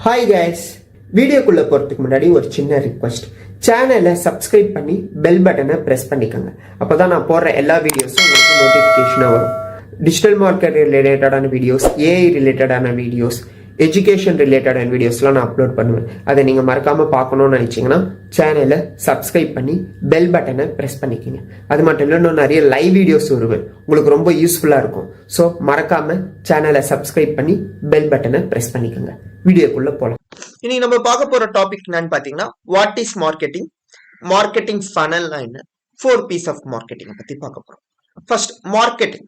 Hi guys, வீடியோக்குள்ளே போகிறதுக்கு முன்னாடி ஒரு சின்ன ரிக்வெஸ்ட். சேனலை சப்ஸ்கிரைப் பண்ணி பெல் பட்டனை ப்ரெஸ் பண்ணிக்கோங்க. அப்போ தான் நான் போடுற எல்லா வீடியோஸும் உங்களுக்கு நோட்டிஃபிகேஷனாக வரும். டிஜிட்டல் மார்க்கெட் ரிலேட்டடான வீடியோஸ், ஏஐ ரிலேட்டடான வீடியோஸ், எஜுகேஷன் ரிலேட்டடான வீடியோஸ்லாம் நான் அப்லோட் பண்ணுவேன். அதை நீங்கள் மறக்காமல் பார்க்கணுன்னு நினச்சிங்கன்னா சேனலை சப்ஸ்கிரைப் பண்ணி பெல் பட்டனை ப்ரெஸ் பண்ணிக்கோங்க. அது மட்டும் இல்லை, இன்னும் நிறைய லைவ் வீடியோஸ் வருவேன், உங்களுக்கு ரொம்ப யூஸ்ஃபுல்லாக இருக்கும். ஸோ மறக்காமல் சேனலை சப்ஸ்கிரைப் பண்ணி பெல் பட்டனை ப்ரெஸ் பண்ணிக்கோங்க. வீடியோக்குள்ளே போகலாம். இன்னைக்கு நம்ம பார்க்க போகிற டாபிக் என்னன்னு பார்த்தீங்கன்னா, வாட் இஸ் மார்க்கெட்டிங், மார்க்கெட்டிங் ஃபனல்னா என்ன, 4 பீஸ் ஆஃப் மார்க்கெட்டிங்கை பற்றி பார்க்க போகிறோம். First, marketing.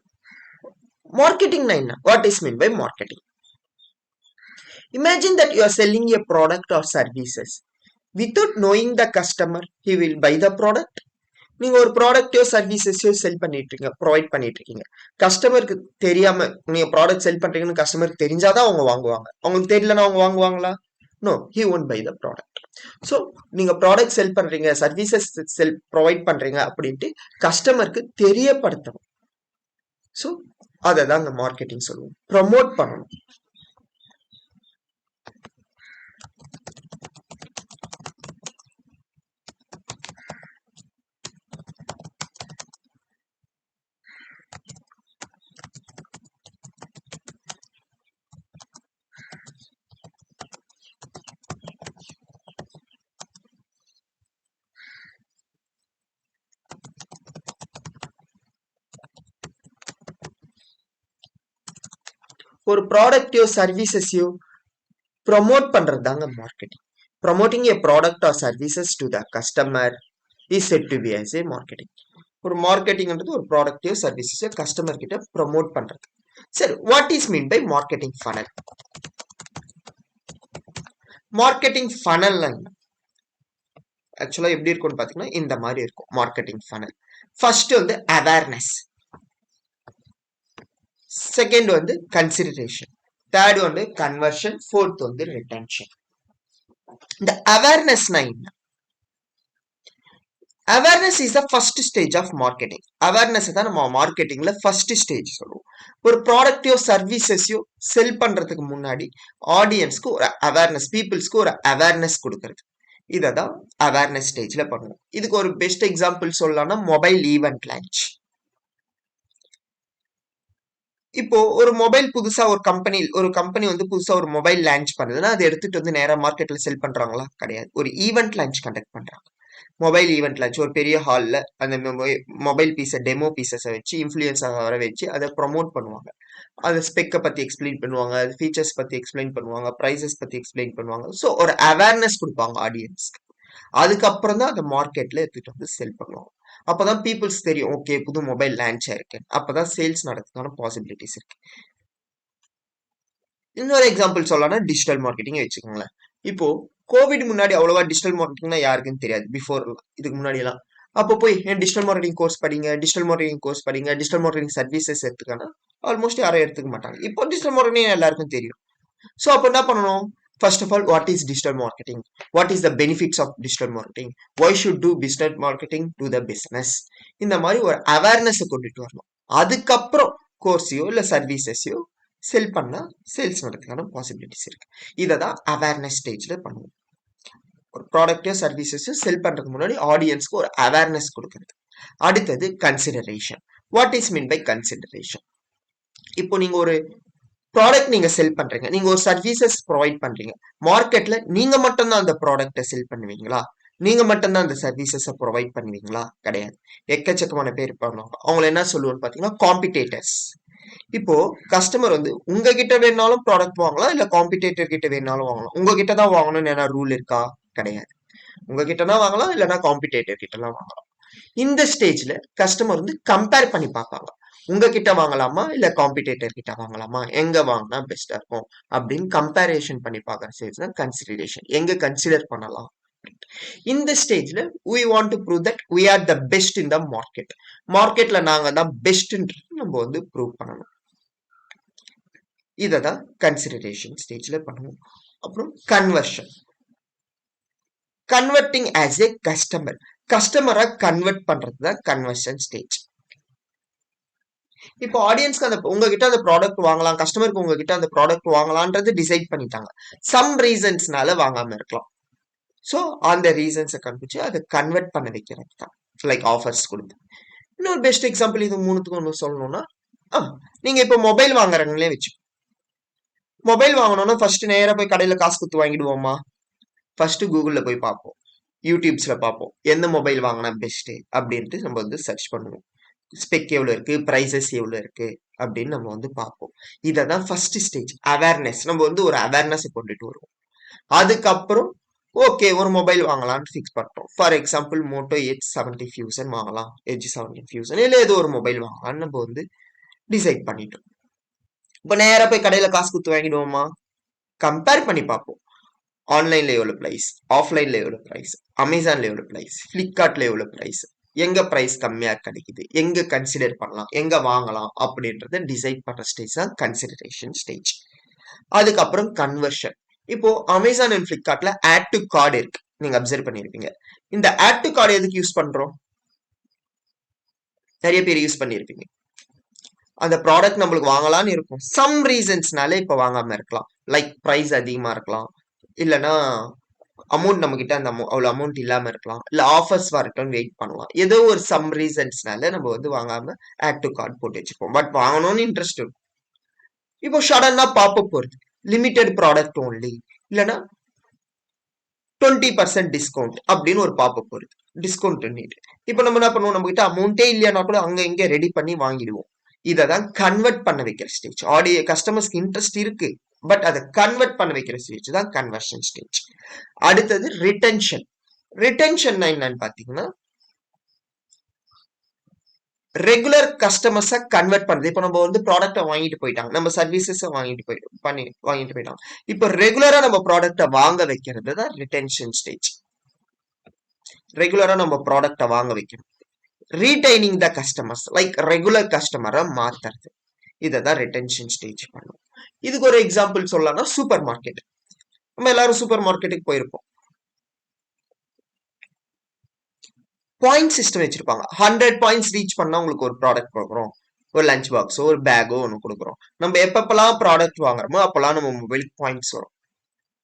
மார்க்கெட்டிங்னா என்ன? What is mean by marketing? Imagine that you are selling a product or services. Without knowing the customer, he will buy the product. நீங்க ஒரு ப்ராடக்டோ சர்வீசஸோ செல் பண்ணிட்டு இருக்கீங்க, ப்ரொவைட் பண்ணிட்டு இருக்கீங்க. கஸ்டமருக்கு தெரியாம நீங்க ப்ராடக்ட் செல் பண்றீங்கன்னு கஸ்டமருக்கு தெரிஞ்சாதான் அவங்க வாங்குவாங்க. அவங்களுக்கு தெரியலன்னா அவங்க வாங்குவாங்களா? No, he won't buy the product. So நீங்க ப்ராடக்ட் செல் பண்றீங்க, சர்வீசஸ் செல் ப்ரொவைட் பண்றீங்க அப்படின்ட்டு கஸ்டமருக்கு தெரியப்படுத்தணும். ஸோ அதை தான் இந்த மார்க்கெட்டிங் சொல்லுவோம். ப்ரமோட் பண்ணணும். ஒரு ப்ராடக்டையோ சர்வீசஸையோ ப்ரொமோட் பண்றது தாங்க marketing. Promoting a product or services to the customer is said to be as a marketing. ஒரு மார்க்கெட்டிங்ன்றது ஒரு ப்ராடக்டையோ சர்வீசஸையோ கஸ்டமர் கிட்ட ப்ரொமோட் பண்றது. சரி, what is mean by marketing funnel? Marketing ஃபனல்னா என்ன? ஆக்சுவலா எப்படி இருக்கும்னு பாத்தீங்கன்னா இந்த மாதிரி இருக்கும் மார்க்கெட்டிங் ஃபனல். ஃபர்ஸ்ட் வந்து அவேர்னஸ், செகண்ட் வந்து கன்சிடரேஷன், தேர்ட் வந்து கன்வர்ஷன், ஃபோர்த் வந்து ரிட்டென்ஷன். இந்த அவேர்னஸ்னா என்ன? Awareness is the first stage of marketing. Awareness தான் நம்ம மார்க்கெட்டிங்ல ஃபர்ஸ்ட் ஸ்டேஜ் சொல்லுவோம். ஒரு ப்ராடக்டையோ சர்வீசஸையோ செல் பண்றதுக்கு முன்னாடி ஆடியன்ஸ்க்கு ஒரு அவேர்னஸ், பீப்புள்ஸ்க்கு ஒரு அவேர்னஸ் கொடுக்கறது. இதை தான் அவேர்னஸ் ஸ்டேஜ்ல பண்ணுவோம். இதுக்கு ஒரு பெஸ்ட் எக்ஸாம்பிள் சொல்லலாம்னா மொபைல் ஈவென்ட் லான்ச். இப்போ ஒரு மொபைல் புதுசா ஒரு கம்பெனி வந்து புதுசா ஒரு மொபைல் லான்ச் பண்ணுதுன்னா அதை எடுத்துட்டு வந்து நேரா மார்க்கெட்ல செல் பண்றாங்களா? கிடையாது. ஒரு ஈவென்ட் லான்ச் கண்டக்ட் பண்றாங்க. மொபைல் ஈவெண்ட் லான்ச் ஒரு பெரிய ஹாலில் அந்த மொபைல் பீஸை, டெமோ பீசஸை வச்சு இன்ஃப்ளூயன்ஸாக வர வச்சு அதை ப்ரொமோட் பண்ணுவாங்க. அதை ஸ்பெக்கை பற்றி எக்ஸ்பிளைன் பண்ணுவாங்க, அது ஃபீச்சர்ஸ் பற்றி எக்ஸ்பிளைன் பண்ணுவாங்க, ப்ரைஸஸ் பற்றி எக்ஸ்பிளைன் பண்ணுவாங்க. ஸோ ஒரு அவேர்னஸ் கொடுப்பாங்க ஆடியன்ஸ்க்கு. அதுக்கப்புறம் தான் அந்த மார்க்கெட்டில் எடுத்துகிட்டு வந்து செல் பண்ணுவாங்க. அப்போதான் பீப்புள்ஸ் தெரியும், ஓகே புது மொபைல் லான்ச் ஆயிருக்கு. அப்போதான் சேல்ஸ் நடக்கிறதுக்கான பாசிபிலிட்டிஸ் இருக்கு. இன்னொரு எக்ஸாம்பிள் சொல்லலாம்னா டிஜிட்டல் மார்க்கெட்டிங் வச்சுக்கோங்களேன். இப்போ கோவிட் முன்னாடி அவ்வளவா டிஜிட்டல் மார்க்கெட்டிங்னா யாருக்குன்னு தெரியாது. இதுக்கு முன்னாடி எல்லாம் அப்போ போய் டிஜிட்டல் மார்க்கெட்டிங் கோர்ஸ் படிங்க, டிஜிட்டல் மார்க்கெட்டிங் கோர்ஸ் படிங்க, டிஜிட்டல் மார்க்கெட்டிங் சர்வீசஸ் எடுத்துக்கானா ஆல்மோஸ்ட் யாரும் எடுத்துக்க மாட்டாங்க. இப்போ டிஜிட்டல் மார்க்கெட்டிங் எல்லாருக்கும் தெரியும். ஸோ அப்போ என்ன பண்ணணும்? First of all, what is digital marketing, what is the benefits of digital marketing, why should do digital marketing to the business. இந்த மாதிரி ஒரு அவேர்னஸை கொண்டுட்டு வரணும். அதுக்கப்புறம் கோர்ஸையோ இல்லை சர்வீசஸையோ செல் பண்ணா சேல்ஸ் நடக்கிறதுக்கான பாசிபிலிட்டிஸ் இருக்கு. இதை தான் அவேர்னஸ் ஸ்டேஜ்ல பண்ணுவோம். ஒரு ப்ராடக்டையோ சர்வீசஸோ செல் பண்றதுக்கு முன்னாடி ஆடியன்ஸ்க்கு ஒரு அவேர்னஸ் கொடுக்கறது. அடுத்தது consideration. What is mean by consideration? இப்போ நீங்க ஒரு ப்ராடக்ட் நீங்க செல் பண்றீங்க, நீங்க ஒரு சர்வீசஸ் ப்ரொவைட் பண்றீங்க. மார்க்கெட்ல நீங்க மட்டும்தான் அந்த ப்ராடக்ட்டை செல் பண்ணுவீங்களா? நீங்க மட்டும்தான் அந்த சர்வீசஸை ப்ரொவைட் பண்ணுவீங்களா? கிடையாது. எக்கச்சக்கமான பேர் இருப்பாங்க. அவங்களை என்ன சொல்லுவோம்னு பாத்தீங்கன்னா காம்பிடேட்டர்ஸ். இப்போ கஸ்டமர் வந்து உங்ககிட்ட வேணாலும் ப்ராடக்ட் வாங்கலாம், இல்ல காம்பிடேட்டர் கிட்ட வேணாலும் வாங்கலாம். உங்ககிட்ட தான் வாங்கணும்னு என்ன ரூல் இருக்கா? கிடையாது. உங்ககிட்ட தான் வாங்கலாம், இல்லைன்னா காம்பிடேட்டர் கிட்ட எல்லாம் வாங்கலாம். இந்த ஸ்டேஜ்ல கஸ்டமர் வந்து கம்பேர் பண்ணி பார்ப்பாங்க. உங்ககிட்ட வாங்கலாமா இல்ல காம்பிடேட்டர் கிட்ட வாங்கலாமா, எங்க வாங்கினா பெஸ்டா இருக்கும் அப்படின்னு கம்பேரிஷன் பண்ணி பார்க்குற ஸ்டேஜ் தான் கன்சிடரேஷன். எங்க கன்சிடர் பண்ணலாம்? இந்த ஸ்டேஜ்ல we want to prove that we are the best in the market. மார்க்கெட்ல நாங்க தான் பெஸ்ட்ன்றது நம்ம வந்து ப்ரூவ் பண்ணணும். இதை தான் கன்சிடரேஷன் ஸ்டேஜ்ல பண்ணுவோம். அப்புறம் கன்வர்ஷன். கன்வெர்ட்டிங் ஆஸ் ஏ கஸ்டமரை கன்வெர்ட் பண்றது தான் கன்வர்ஷன் ஸ்டேஜ். இப்போ ஆடியன்ஸ்க்கு அந்த உங்ககிட்ட அந்த ப்ராடக்ட் வாங்கலாம், கஸ்டமருக்கு உங்ககிட்ட அந்த ப்ராடக்ட் வாங்கலான்றது டிசைட் பண்ணிட்டாங்க. சம் ரீசன்ஸ்னால வாங்காம இருக்கலாம். ஸோ அந்த ரீசன்ஸை கண்டுபிடிச்சு அதை கன்வெர்ட் பண்ண வைக்கிறது தான் லைக் ஆஃபர்ஸ் கொடுத்து. இன்னொரு பெஸ்ட் எக்ஸாம்பிள் இது மூணுத்துக்கும் ஒன்று சொல்லணும்னா, நீங்க இப்போ மொபைல் வாங்குறவங்களே வச்சு, மொபைல் வாங்கணும்னா ஃபர்ஸ்ட் நேராக போய் கடையில் காசு கொடுத்து வாங்கிடுவோமா? ஃபர்ஸ்ட் கூகுளில் போய் பார்ப்போம், யூடியூப்ஸ்ல பார்ப்போம் எந்த மொபைல் வாங்கினா பெஸ்ட் அப்படின்ட்டு நம்ம வந்து சர்ச் பண்ணுவோம். ஸ்பெக் எவ்வளோ இருக்கு, ப்ரைசஸ் எவ்வளோ இருக்கு அப்படின்னு நம்ம வந்து பார்ப்போம். இதை தான் ஃபர்ஸ்ட் ஸ்டேஜ் அவேர்னஸ். நம்ம வந்து ஒரு அவேர்னஸ் கொண்டுட்டு வருவோம். அதுக்கப்புறம் ஓகே ஒரு மொபைல் வாங்கலாம்னு ஃபிக்ஸ் பண்ணுறோம். For example Moto H70 fusion வாங்கலாம், H70 ஃபியூசன் இல்லை ஏதோ ஒரு மொபைல் வாங்கலாம்னு நம்ம வந்து டிசைட் பண்ணிட்டோம். இப்போ நேராக போய் கடையில் காசு கொடுத்து வாங்கிடுவோமா? கம்பேர் பண்ணி பார்ப்போம். ஆன்லைன்ல எவ்வளோ ப்ரைஸ், ஆஃப்லைன்ல எவ்வளோ ப்ரைஸ், அமேசான்ல எவ்வளோ ப்ரைஸ், ஃப்ளிப்கார்ட்ல எவ்வளோ ப்ரைஸ், எங்க ப்ரைஸ் கம்மியாக கிடைக்குது, எங்க கன்சிடர் பண்ணலாம், எங்க வாங்கலாம் அப்படின்றத டிசைட் பண்ற ஸ்டேஜ் தான் கன்சிடரேஷன் ஸ்டேஜ். அதுக்கப்புறம் கன்வர்ஷன். இப்போ அமேசான் அண்ட் ஃப்ளிப்கார்ட்ல ஆட் டு கார்டு இருக்கு, நீங்க அப்சர்வ் பண்ணிருப்பீங்க. இந்த ஆட் டு கார்டு எதுக்கு யூஸ் பண்றோம்? நிறைய பேர் யூஸ் பண்ணிருப்பீங்க. அந்த ப்ராடக்ட் நம்மளுக்கு வாங்கலாம்னு இருக்கும், சம் ரீசன்ஸ்னால இப்ப வாங்காம இருக்கலாம். லைக் ப்ரைஸ் அதிகமா இருக்கலாம், இல்லைன்னா அமௌண்ட் நம்ம கிட்ட அந்த அவ்வளவு அமௌண்ட் இல்லாம இருக்கலாம், இல்ல ஆஃபர்ஸ் வரட்டும் வெயிட் பண்ணலாம். ஏதோ ஒரு சம் ரீசன்ஸ்னால நம்ம வந்து வாங்காம ஆட் டு கார்டு போட்டு வச்சுப்போம். பட் வாங்கணும்னு இன்ட்ரெஸ்ட் இருக்கும். இப்போ சடனா பாப்பப் வருது, லிமிடெட் ப்ராடக்ட் ஓன்லி, இல்லைன்னா 20% டிஸ்கவுண்ட் அப்படின்னு ஒரு பாப்பப் வருது, டிஸ்கவுண்ட் நீட். இப்போ நம்ம என்ன பண்ணுவோம், நம்ம கிட்ட அமௌண்ட்டே இல்லையானா கூட அங்க இங்க ரெடி பண்ணி வாங்கிடுவோம். இதை தான் கன்வெர்ட் பண்ண வைக்கிற ஸ்டேஜ். ஆடியோ கஸ்டமர்ஸ்க்கு இன்ட்ரெஸ்ட் இருக்கு, பட் அதை கன்வெர்ட் பண்ண வைக்கிற ஸ்டேஜ் தான் கன்வர்ஷன் ஸ்டேஜ். அடுத்தது ரிட்டென்ஷன். ரிட்டென்ஷன் என்னன்னு பாத்தீங்கன்னா, ரெகுலர் கஸ்டமர்ஸை கன்வெர்ட் பண்ணுது. இப்போ நம்ம வந்து ப்ராடக்ட்டை வாங்கிட்டு போயிட்டாங்க, நம்ம சர்வீசஸை வாங்கிட்டு போயிட்டாங்க. இப்போ ரெகுலரா நம்ம ப்ராடக்ட்டை வாங்க வைக்கிறது தான் ரிட்டென்ஷன் ஸ்டேஜ். ரெகுலரா நம்ம ப்ராடக்ட்டை வாங்க வைக்கணும். Retaining the customers like regular கஸ்டமரை மாத்துறது, இதை தான் ரிட்டென்ஷன் ஸ்டேஜ் பண்ணும். இதுக்கு ஒரு எக்ஸாம்பிள் சொல்லலாம்னா சூப்பர் மார்க்கெட். நம்ம எல்லாரும் சூப்பர் மார்க்கெட்டுக்கு போயிருப்போம். பாயிண்ட் சிஸ்டம் வச்சிருப்பாங்க. 100 பாயிண்ட்ஸ் ரீச் பண்ணா உங்களுக்கு ஒரு ப்ராடக்ட் கொடுக்குறோம், ஒரு லஞ்ச் பாக்ஸோ ஒரு பேக்கோ ஒன்று கொடுக்குறோம். நம்ம எப்பப்பெல்லாம் ப்ராடக்ட் வாங்குறோமோ அப்பெல்லாம் நம்ம மொபைலுக்கு பாயிண்ட்ஸ் வரும்.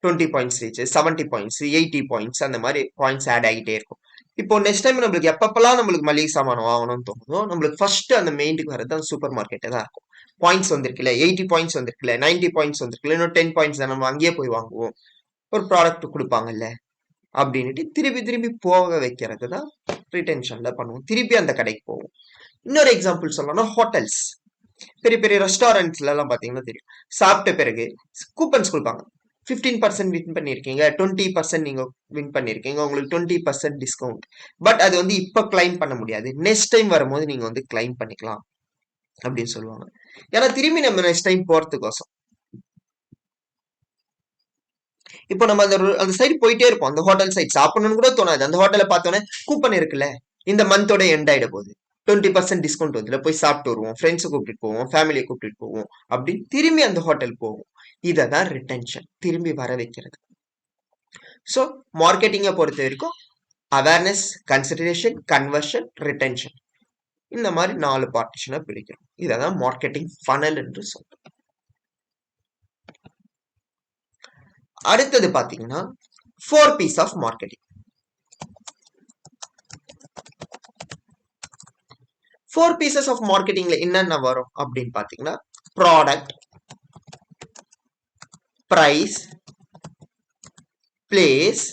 20 பாயிண்ட்ஸ் ரீச், 70 பாயிண்ட்ஸ், 80 பாயிண்ட்ஸ், அந்த மாதிரி பாயிண்ட்ஸ் ஆட் ஆகிட்டே இருக்கும். இப்போ நெக்ஸ்ட் டைம் நம்மளுக்கு எப்பப்பெல்லாம் நம்மளுக்கு மளிகை சாமான் வாங்கணும்னு தோணுதோ நம்மளுக்கு ஃபர்ஸ்ட் அந்த மெயின்ட்டுக்கு வரது அந்த சூப்பர் மார்க்கெட்டே தான் இருக்கும். பாயிண்ட்ஸ் வந்திருக்குல்ல, 80 பாயிண்ட்ஸ் வந்திருக்குல்ல, 90 பாயிண்ட்ஸ் வந்திருக்குல்ல, இன்னும் 10 பாயிண்ட்ஸ் தான், நம்ம அங்கேயே போய் வாங்குவோம், ஒரு ப்ராடக்ட் கொடுப்பாங்கல்ல அப்படின்ட்டு திருப்பி திருப்பி போக வைக்கிறது தான் ரிட்டென்ஷன்ல பண்ணுவோம். திருப்பி அந்த கடைக்கு போவோம். இன்னொரு எக்ஸாம்பிள் சொல்லணும்னா ஹோட்டல்ஸ். பெரிய பெரிய ரெஸ்டாரண்ட்ஸ்ல எல்லாம் பாத்தீங்கன்னா தெரியும், சாப்பிட்ட பிறகு கூப்பன்ஸ் கொடுப்பாங்க. 15% வின் பண்ணிருக்கீங்க, 20% நீங்க வின் பண்ணிருக்கீங்க, உங்களுக்கு 20% டிஸ்கவுண்ட். பட் அது வந்து இப்ப கிளைம் பண்ண முடியாது, நெக்ஸ்ட் டைம் வரும்போது நீங்க வந்து கிளைம் பண்ணிக்கலாம் அப்படின்னு சொல்லுவாங்க. ஏன்னா திரும்பி நம்ம நெக்ஸ்ட் டைம் போறதுக்கோசம். இப்போ நம்ம அந்த சைடு போயிட்டே இருப்போம், அந்த ஹோட்டல் சைட் சாப்பிடணும்னு கூட தோணாது. அந்த ஹோட்டலை பார்த்தோன்னே கூப்பன் இருக்குல்ல, இந்த மந்தோட எண்ட் ஆயிட போகுது, 20% டிஸ்கவுண்ட் வந்து போய் சாப்பிட்டு வருவோம், ஃப்ரெண்ட்ஸை கூப்பிட்டு போவோம், ஃபேமிலியை கூப்பிட்டு போவோம், அப்படின்னு திரும்பி அந்த ஹோட்டல் போவோம். இதை தான் ரிட்டென்ஷன், திரும்பி வர வைக்கிறது. ஸோ மார்க்கெட்டிங்கை பொறுத்த வரைக்கும் அவேர்னஸ், கன்சிடரேஷன், கன்வர்ஷன், ரிட்டென்ஷன், இந்த மாதிரி 4 பார்ட்டிஷனை பிரிக்கிறோம். இதை தான் மார்க்கெட்டிங் ஃபனல் என்று சொல்றோம். அடுத்தது பாத்தீங்கன்னா 4 P's of marketing. 4 pieces of மார்க்கெட்டிங்ல என்னென்ன வரும் அப்படின்னு பாத்தீங்கன்னா, ப்ராடக்ட், பிரைஸ், பிளேஸ்,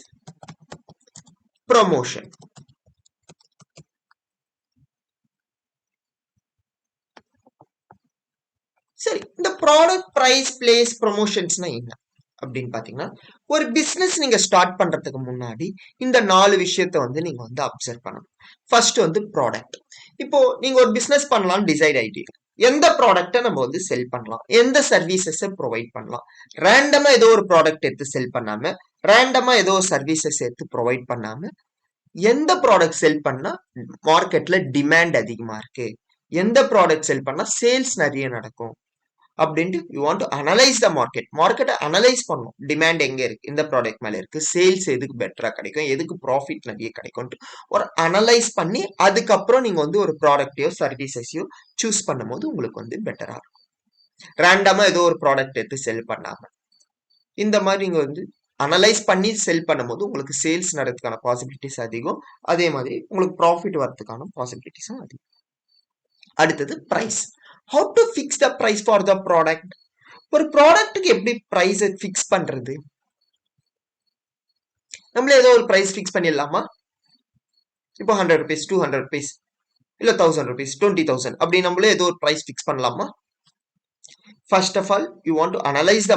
ப்ரொமோஷன். சரி, இந்த ப்ராடக்ட், பிரைஸ், பிளேஸ், ப்ரொமோஷன்ஸ்னா என்ன அப்படின்னு பாத்தீங்கன்னா, ஒரு பிசினஸ் நீங்க ஸ்டார்ட் பண்றதுக்கு முன்னாடி இந்த 4 விஷயத்த வந்து நீங்க வந்து அப்சர்வ் பண்ணணும். ஃபர்ஸ்ட் வந்து ப்ராடக்ட். இப்போ நீங்க ஒரு பிசினஸ் பண்ணலாம்னு டிசைட் ஆயிட்டீங்க, எந்த ப்ராடக்ட்டை நம்ம வந்து செல் பண்ணலாம், எந்த சர்வீசஸ் ப்ரொவைட் பண்ணலாம். ரேண்டமா ஏதோ ஒரு ப்ராடக்ட் எடுத்து செல் பண்ணாம, ரேண்டமா ஏதோ ஒரு சர்வீசஸ் எடுத்து ப்ரொவைட் பண்ணாம, எந்த ப்ராடக்ட் செல் பண்ணா மார்க்கெட்ல டிமாண்ட் அதிகமா இருக்கு, எந்த ப்ராடக்ட் செல் பண்ணா சேல்ஸ் நிறைய நடக்கும், அப்படின்ட்டு யூ வாண்ட் டு அனலைஸ் த மார்க்கெட்டை அனலைஸ் பண்ணும். டிமாண்ட் எங்க இருக்கு, இந்த ப்ராடக்ட் மேல இருக்கு, சேல்ஸ் எதுக்கு பெட்டரா கிடைக்கும், எதுக்கு ப்ராஃபிட் நிறைய கிடைக்கும்ட்டு ஒரு அனலைஸ் பண்ணி அதுக்கப்புறம் நீங்க வந்து ஒரு ப்ராடக்டையோ சர்வீசஸையோ சூஸ் பண்ணும்போது உங்களுக்கு வந்து பெட்டரா இருக்கும். ரேண்டமா ஏதோ ஒரு ப்ராடக்ட் எடுத்து செல் பண்ணாம இந்த மாதிரி நீங்க வந்து அனலைஸ் பண்ணி செல் பண்ணும்போது உங்களுக்கு சேல்ஸ் நடக்கிறதுக்கான பாசிபிலிட்டிஸ் அதிகம். அதே மாதிரி உங்களுக்கு ப்ராஃபிட் வரதுக்கான பாசிபிலிட்டிஸும் அதிகம். அடுத்தது price. How to fix the price for the product. ஒரு ப்ராடக்ட்டுக்கு எப்படி பிரைஸ் ஃபிக்ஸ் பண்றது? நம்மளே ஏதோ ஒரு பிரைஸ் ஃபிக்ஸ் பண்ணிடலாமா? இப்போ 100 rupees, 200 rupees, இல்ல 1000 rupees, 20,000 அப்படி நம்மளே ஏதோ ஒரு பிரைஸ் ஃபிக்ஸ் பண்ணலாமா? First of all you want to analyse the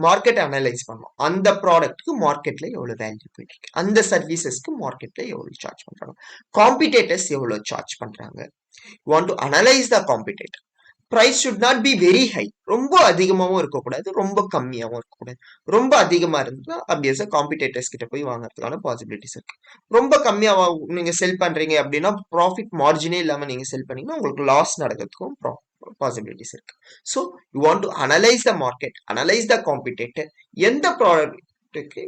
market analyse பண்ணணும். அந்த ப்ராடக்ட்க்கு மார்க்கெட்ல எவ்வளவு வேல்யூ போயிட்டு இருக்கு, அந்த சர்வீசஸ்க்கு மார்க்கெட்ல எவ்வளவு சார்ஜ் பண்றாங்க, காம்படிட்டர்ஸ் எவ்வளவு சார்ஜ் பண்றாங்க. You want to analyse the competitor. Price should not be very high. ரொம்ப அதிகமாகவும் இருக்கக்கூடாது, ரொம்ப கம்மியாகவும் இருக்கக்கூடாது. ரொம்ப அதிகமா இருந்தா அப்படியே காம்படிட்டர்ஸ் கிட்ட போய் வாங்குறதுக்கான பாசிபிலிட்டிஸ் இருக்கு. ரொம்ப கம்மியா நீங்க செல் பண்றீங்க அப்படின்னா ப்ராஃபிட் மார்ஜினே இல்லாம நீங்க செல் பண்ணீங்கன்னா உங்களுக்கு லாஸ் நடக்கிறதுக்கும் பாசிபிலிட்டிஸ் இருக்கு. So you want to analyse the market, analyse the competitor, எந்த ப்ராடக்ட்டுக்கு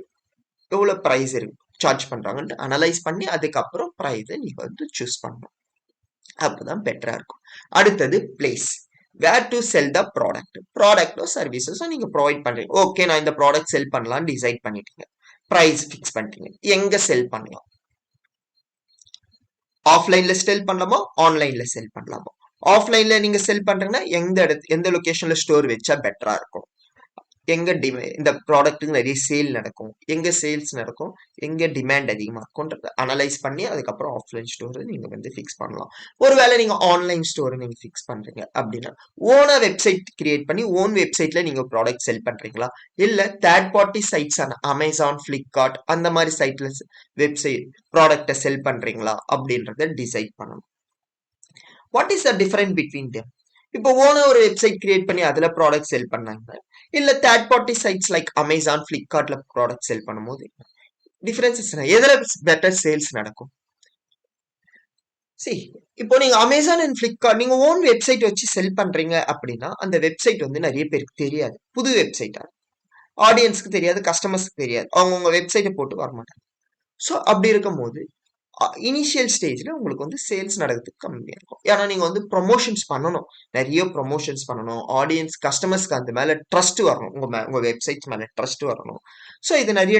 எவ்வளவு பிரைஸ் இருக்கு சார்ஜ் பண்றாங்கன்னு அனலைஸ் பண்ணி அதுக்கப்புறம் பிரைஸை நீங்க வந்து சூஸ் பண்ணணும். அப்பதான் பெட்டரா இருக்கும். அடுத்தது பிளேஸ். வேர் டு செல் த ப்ராடக்டோ சர்வீசஸோ நீங்க ப்ரொவைட் பண்றீங்க. ஓகே, நான் இந்த ப்ராடக்ட் செல் பண்ணலாம்னு டிசைட் பண்ணிட்டீங்க, பிரைஸ் ஃபிக்ஸ் பண்ணிட்டீங்க. எங்க செல் பண்ணலாம்? ஆஃப்லைன்ல செல் பண்ணலாமா, ஆன்லைன்ல செல் பண்ணலாமா? ஆஃப்லைன்ல நீங்க செல் பண்றீங்கன்னா எந்த லொகேஷன்ல ஸ்டோர் வச்சா பெட்டரா இருக்கும், எங்க இந்த ப்ராடக்ட்டுக்கு நிறைய சேல் நடக்கும், எங்க சேல்ஸ் நடக்கும், எங்க டிமாண்ட் அதிகமா இருக்கும்ன்றத அனலைஸ் பண்ணி அதுக்கப்புறம் ஆஃப்லைன் ஸ்டோர் நீங்க வந்து ஃபிக்ஸ் பண்ணலாம். ஒருவேளை நீங்க ஆன்லைன் ஸ்டோர் நீங்க ஃபிக்ஸ் பண்றீங்க அப்படின்னா ஓனா வெப்சைட் கிரியேட் பண்ணி ஓன் வெப்சைட்ல நீங்க ப்ராடக்ட் செல் பண்றீங்களா, இல்ல தேர்ட் பார்ட்டி சைட்ஸ் ஆன அமேசான், பிளிப்கார்ட் அந்த மாதிரி சைட்ல வெப்சைட் ப்ராடக்டை செல் பண்றீங்களா அப்படின்றத டிசைட் பண்ணணும். What is the difference between them? இப்போ ஓனா ஒரு வெப்சைட் கிரியேட் பண்ணி அதுல ப்ராடக்ட் செல் பண்ணாங்க, இல்ல third party sites like Amazon, பிளிப்கார்ட்ல ப்ராடக்ட் செல் பண்ணும்போது டிஃபரன்சஸ் எதுல பெட்டர் சேல்ஸ் நடக்கும்? இப்போ நீங்க அமேசான் அண்ட் பிளிப்கார்ட் நீங்க ஓன் வெப்சைட் வச்சு செல் பண்றீங்க அப்படின்னா அந்த வெப்சைட் வந்து நிறைய பேருக்கு தெரியாது, புது வெப்சைட்டா ஆடியன்ஸ்க்கு தெரியாது, கஸ்டமர்ஸ்க்கு தெரியாது, அவங்க உங்க வெப்சைட்டை போட்டு வரமாட்டாங்க. ஸோ அப்படி இருக்கும்போது இனிஷியல் ஸ்டேஜ்ல உங்களுக்கு வந்து சேல்ஸ் நடக்கிறதுக்கு கம்மியா இருக்கும். ஏன்னா நீங்க வந்து ப்ரொமோஷன்ஸ் பண்ணணும், நிறைய ப்ரொமோஷன்ஸ் பண்ணணும், ஆடியன்ஸ் கஸ்டமர்ஸ்க்கு அந்த மேல ட்ரஸ்ட் வரணும், உங்க வெப்சைட்ஸ் மேல ட்ரஸ்ட் வரணும். ஸோ இது நிறைய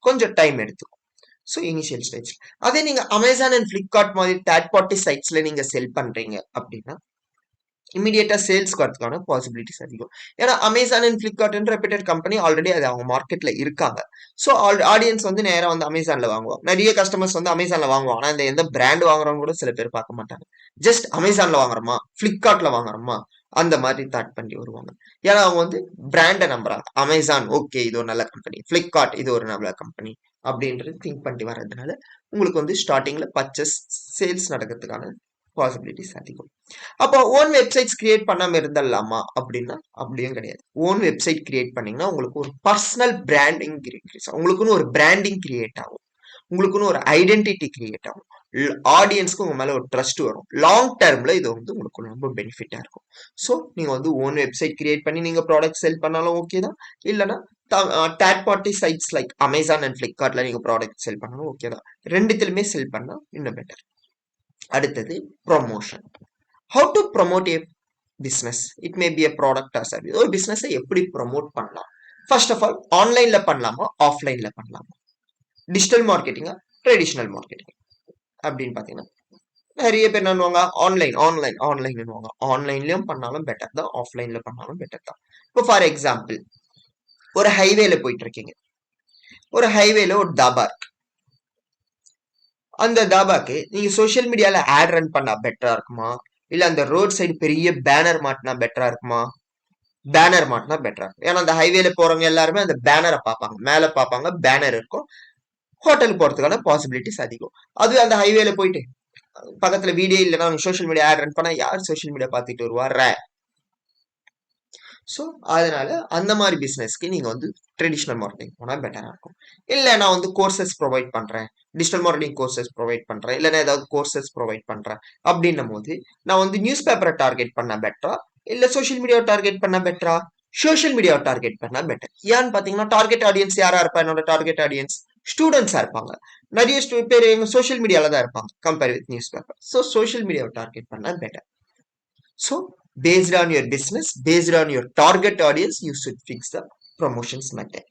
கொஞ்சம் டைம் எடுத்துக்கும். So initial stage. அதே நீங்க அமேசான் அண்ட் பிளிப்கார்ட் மாதிரி தேர்ட் பார்ட்டி சைட்ஸ்ல நீங்க செல் பண்றீங்க அப்படின்னா இமீடியட்டா சேல்ஸ்க்கு வரதுக்கான பாசிபிலிட்டிஸ் அதிகம். ஏன்னா Amazon and Flipkart reputed company already அது அவங்க மார்க்கெட்ல இருக்காங்க. ஸோ ஆடியன்ஸ் வந்து நேரம் வந்து அமேசான்ல வாங்குவாங்க, நிறைய கஸ்டமர்ஸ் வந்து அமேசான்ல வாங்குவாங்க. ஆனா இந்த எந்த பிராண்ட் வாங்குறவங்க கூட சில பேர் பார்க்க மாட்டாங்க, ஜஸ்ட் அமேசான்ல வாங்குறோமா பிளிப்கார்ட்ல வாங்குறோமா அந்த மாதிரி தாட் பண்ணி வருவாங்க. ஏன்னா அவங்க வந்து பிராண்டை நம்புறாங்க, அமேசான் ஓகே இது ஒரு நல்ல கம்பெனி, பிளிப்கார்ட் இது ஒரு நல்ல கம்பெனி அப்படின்றது திங்க் பண்ணிட்டு வர்றதுனால உங்களுக்கு வந்து ஸ்டார்டிங்ல பர்ச்சேஸ் சேல்ஸ் நடக்கிறதுக்கான பாசிபிலிட்டிஸ் அதிகம். அப்போ ஓன் வெப்சைட்ஸ் கிரியேட் பண்ணாம இருந்துடலாமா அப்படின்னா அப்படியும் கிடையாது. ஓன் வெப்சைட் கிரியேட் பண்ணீங்கன்னா உங்களுக்கு ஒரு பர்சனல் பிராண்டிங் இன்க்ரீஸ் ஆகும், உங்களுக்குன்னு ஒரு பிராண்டிங் கிரியேட் ஆகும், உங்களுக்குன்னு ஒரு ஐடென்டிட்டி கிரியேட் ஆகும், ஆடியன்ஸ்க்கு உங்க மேல ஒரு ட்ரஸ்ட் வரும். லாங் டேர்ம்ல இது வந்து உங்களுக்கு ரொம்ப பெனிஃபிட்டா இருக்கும். ஸோ நீங்க வந்து ஓன் வெப்சைட் கிரியேட் பண்ணி நீங்க ப்ராடக்ட் செல் பண்ணாலும் ஓகே தான், இல்லைன்னா third party sites like Amazon and பிளிப்கார்ட்ல நீங்க ப்ராடக்ட் செல் பண்ணாலும் ஓகே தான். ரெண்டுத்திலுமே செல் பண்ணா இன்னும் பெட்டர். அடுத்தது promotion. How to promote A business? It may be a product or service. ஒரு பிஸ்னஸை எப்படி ப்ரொமோட் பண்ணலாம்? ஃபர்ஸ்ட் ஆஃப் ஆல் ஆன்லைன்ல பண்ணலாமா, ஆஃப்லைன்ல பண்ணலாமா? டிஜிட்டல் மார்க்கெட்டிங்கா, ட்ரெடிஷனல் மார்க்கெட்டிங் அப்படின்னு பாத்தீங்கன்னா நிறைய பேர் என்னவாங்க, ஆன்லைன் ஆன்லைன் ஆன்லைன். ஆன்லைன்லயும் பண்ணாலும் பெட்டர் தான், ஆஃப்லைன்ல பண்ணாலும் பெட்டர் தான். இப்போ ஃபார் எக்ஸாம்பிள் ஒரு ஹைவேல போயிட்டு இருக்கீங்க, ஒரு ஹைவேல ஒரு தாபா இருக்கு. அந்த தாபாக்கு நீங்க சோசியல் மீடியால ஆட் ரன் பண்ணா பெட்டரா இருக்குமா, இல்ல அந்த ரோட் சைடு பெரிய பேனர் மாட்டினா பெட்டரா இருக்குமா? பேனர் மாட்டினா பெட்டரா இருக்கும். ஏன்னா அந்த ஹைவேல போறவங்க எல்லாருமே அந்த பேனரை பார்ப்பாங்க, மேல பார்ப்பாங்க, பேனர் இருக்கும், ஹோட்டலுக்கு போறதுக்கான பாசிபிலிட்டிஸ் அதிகம். அது அந்த ஹைவேல போயிட்டு பக்கத்துல வீடியோ இல்லைன்னா சோசியல் மீடியா ஆட் ரன் பண்ணா யார் சோசியல் மீடியா பார்த்துட்டு வருவா? ஸோ அதனால அந்த மாதிரி பிஸ்னஸ்க்கு நீங்க வந்து ட்ரெடிஷனல் மார்க்கெட்டிங் போனால் பெட்டரா இருக்கும். இல்லை நான் வந்து கோர்சஸ் ப்ரொவைட் பண்றேன், டிஜிட்டல் மார்க்கெட்டிங் கோர்சஸ் ப்ரொவைட் பண்றேன், இல்லைன்னா ஏதாவது கோர்சஸ் ப்ரொவைட் பண்றேன் அப்படின்னும் போது நான் வந்து நியூஸ் பேப்பரை டார்கெட் பண்ண பெட்டரா, இல்ல சோஷியல் மீடியாவை டார்கெட் பண்ணா பெட்டரா? சோஷியல் மீடியாவை டார்கெட் பண்ணா பெட்டர். ஏன்னு பாத்தீங்கன்னா டார்கெட் ஆடியன்ஸ் யாரா இருப்பா? என்னோட டார்கெட் ஆடியன்ஸ் ஸ்டூடெண்ட்ஸா இருப்பாங்க. நிறைய பேர் எங்க சோஷியல் மீடியால தான் இருப்பாங்க compare with news paper. So social மீடியாவை டார்கெட் பண்ணா better. So based on your business, based on your target audience, you should fix the promotions method.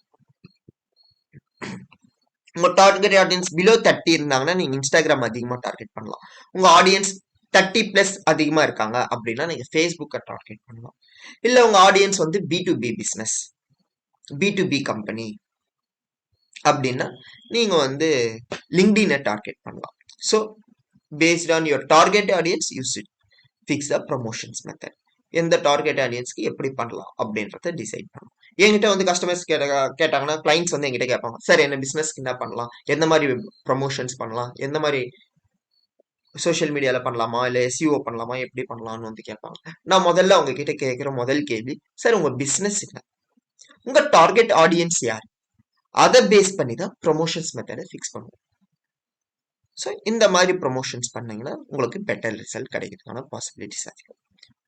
உங்க டார்கெட் ஆடியன்ஸ் பிலோ 30 இருந்தாங்கன்னா நீங்க இன்ஸ்டாகிராம் அதிகமா டார்கெட் பண்ணலாம். உங்க ஆடியன்ஸ் 30 பிளஸ் அதிகமா இருக்காங்க அப்படின்னா நீங்க ஃபேஸ்புக்கை டார்கெட் பண்ணலாம். இல்ல உங்க ஆடியன்ஸ் வந்து B2B பிசினஸ், B2B கம்பெனி அப்படின்னா நீங்க வந்து லிங்க்டினை டார்கெட் பண்ணலாம். So based on your target audience you should fix the promotions method. எந்த டார்கெட் ஆடியன்ஸ்க்கு எப்படி பண்ணலாம் அப்படின்றத டிசைட் பண்ணலாம். என்கிட்ட வந்து கஸ்டமர்ஸ் கேட்டாங்கன்னா கிளைண்ட்ஸ் வந்து என்கிட்ட கேட்பாங்க, சார் என்ன பிசினஸ்க்கு என்ன பண்ணலாம், எந்த மாதிரி ப்ரொமோஷன்ஸ் பண்ணலாம், எந்த மாதிரி சோஷியல் மீடியால பண்ணலாமா, இல்ல SEO பண்ணலாமா, எப்படி பண்ணலாம்னு வந்து கேட்பாங்க. நான் முதல்ல அவங்க கிட்ட கேட்கிற முதல் கேள்வி, சார் உங்க பிசினஸ் என்ன, உங்க டார்கெட் ஆடியன்ஸ் யார், அதை பேஸ் பண்ணி தான் ப்ரொமோஷன்ஸ் மெத்தடை ஃபிக்ஸ் பண்ணுவோம். ஸோ இந்த மாதிரி ப்ரொமோஷன்ஸ் பண்ணீங்கன்னா உங்களுக்கு பெட்டர் ரிசல்ட் கிடைக்கிறதுக்கான பாசிபிலிட்டிஸ் அதிகம்.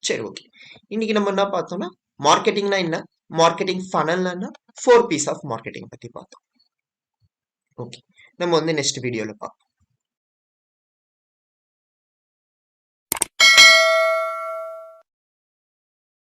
சரி, ஓகே. இன்னைக்கு நம்ம என்ன பார்த்தோம்னா மார்க்கெட்டிங்னா என்ன, மார்க்கெட்டிங் ஃபனல்னா என்ன, 4 P's ஆஃப் மார்க்கெட்டிங் பத்தி பார்த்தோம். ஓகே, நம்ம வந்து நெக்ஸ்ட் வீடியோல பார்ப்போம்.